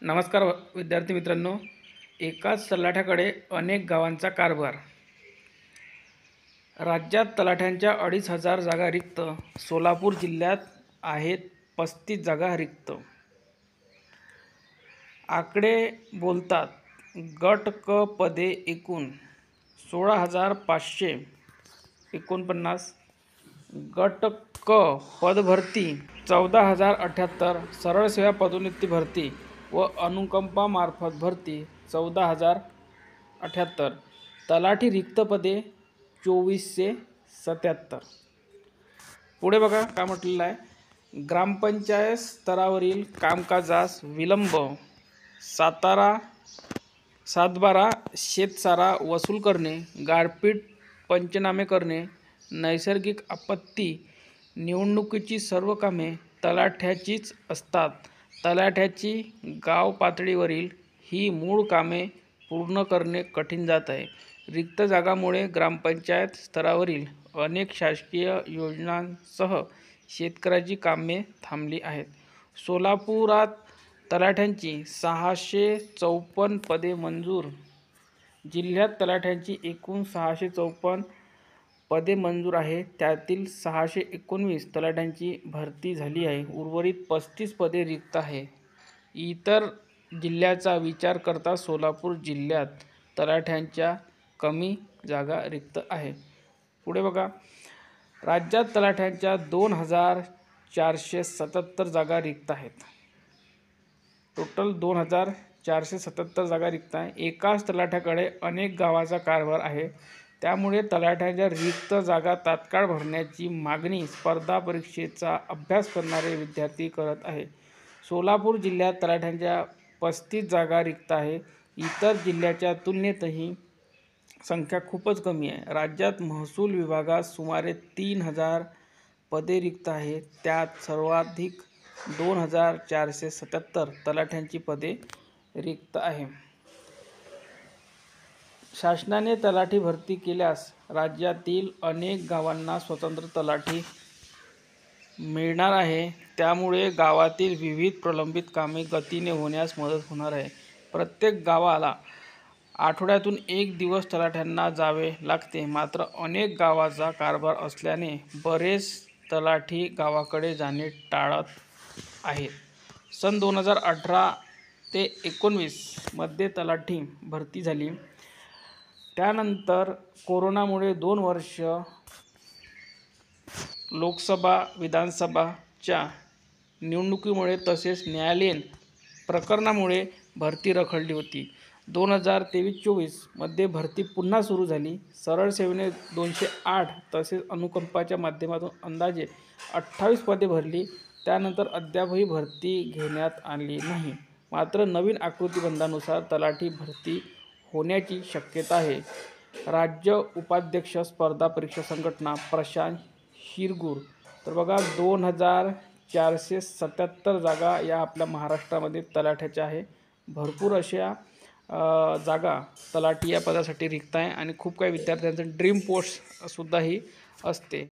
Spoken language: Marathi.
नमस्कार विद्यार्थी मित्रांनो, एकाच तलाठ्याकडे अनेक गावांचा कारभार। राज्यात तलाठ्यांच्या 2,500 जागा रिक्त। सोलापूर जिल्ह्यात आहेत 35 जागा रिक्त। आकडे बोलतात। गट क पदे एकूण 16,549, गट क पदभरती 14,078, सरळ सेवा पदोन्नती भरती व अनुकंपा मार्फत भरती 14,078, तलाठी रिक्त पदे 2,477। पुढे बघा काय म्हटलेलं आहे। ग्रामपंचायत स्तरावरील कामकाजास विलंब, सातबारा शेतसारा वसूल करणे, गाळपीट पंचनामे करणे, नैसर्गिक आपत्ती निवडणुकीची सर्व कामे तलाठ्याचीच असतात। तलाठ्याची गाव पातळीवरील ही मूळ कामे पूर्ण करणे कठीण जात आहे। रिक्त जागांमुळे ग्रामपंचायत स्तरावरील अनेक शासकीय योजनांसह शेतकऱ्याची कामे थांबली आहेत। सोलापुरात तलाठ्यांची 654 पदे मंजूर। जिल्ह्यात तलाठ्यांची एकूण 654 पदे मंजूर आहेत, त्यातील 619 तलाठ्यांची भरती झाली आहे। उर्वरित 35 पदे रिक्त आहेत। इतर जिल्ह्याचा विचार करता सोलापूर जिल्ह्यात तलाठ्यांच्या कमी जागा रिक्त आहेत। पुढे बघा, राज्यात तलाठ्यांच्या 2,477 जागा रिक्त आहेत। टोटल 2,477 जागा रिक्त आहे। एकाच तलाठ्याकडे अनेक गावाचा कारभार आहे, त्यामुळे तलाठ्यांच्या रिक्त जागा तात्काळ भरण्याची मागणी स्पर्धा परीक्षेचा अभ्यास करणारे विद्यार्थी करत आहेत। सोलापूर जिल्ह्यात तलाठ्यांच्या 35 जागा रिक्त आहेत। इतर जिल्ह्याच्या तुलनेत ही संख्या खूपच कमी आहे। राज्यात महसूल विभागात सुमारे 3,000 पदे रिक्त आहेत, त्यात सर्वाधिक 2,477 तलाठ्यांची पदे रिक्त आहेत। शासनाने तलाठी भरती केल्यास राज्यातील अनेक गावांना स्वतंत्र तलाठी मिळणार आहे, त्यामुळे गावातील विविध प्रलंबित कामे गतीने होण्यास मदत होणार आहे। प्रत्येक गावाला आठवड्यातून 1 दिवस तलाठ्यांना जावे लागते, मात्र अनेक गावांचा कारभार असल्याने बरेच तलाठी गावाकडे जाणे टाळत आहेत। सन 2018 ते 19 मध्ये तलाठी भरती झाली, त्यानंतर कोरोनामुळे 2 वर्षे लोकसभा विधानसभाच्या निवडणुकीमुळे तसेच न्यायालयीन प्रकरणामुळे भरती रखडली होती। 2023-24 मध्ये भरती पुन्हा सुरू झाली। सरळ सेवेने 208 तसेच अनुकंपाच्या माध्यमातून अंदाजे 28 पदे भरली। त्यानंतर अद्यापही भरती घेण्यात आली नाही, मात्र नवीन आकृतीबंधानुसार तलाठी भरती होण्याची शक्यता आहे। राज्य उपाध्यक्ष स्पर्धा परीक्षा संघटना प्रशांत शिरगूर। तर बघा, 2,477 जागा या आपल्या महाराष्ट्रामध्ये तलाठ्याच्या आहे। भरपूर अशा जागा तलाठी या पदासाठी रिक्त आहे आणि खूप काही विद्यार्थ्यांचं ड्रीम पोस्ट सुद्धा ही असते।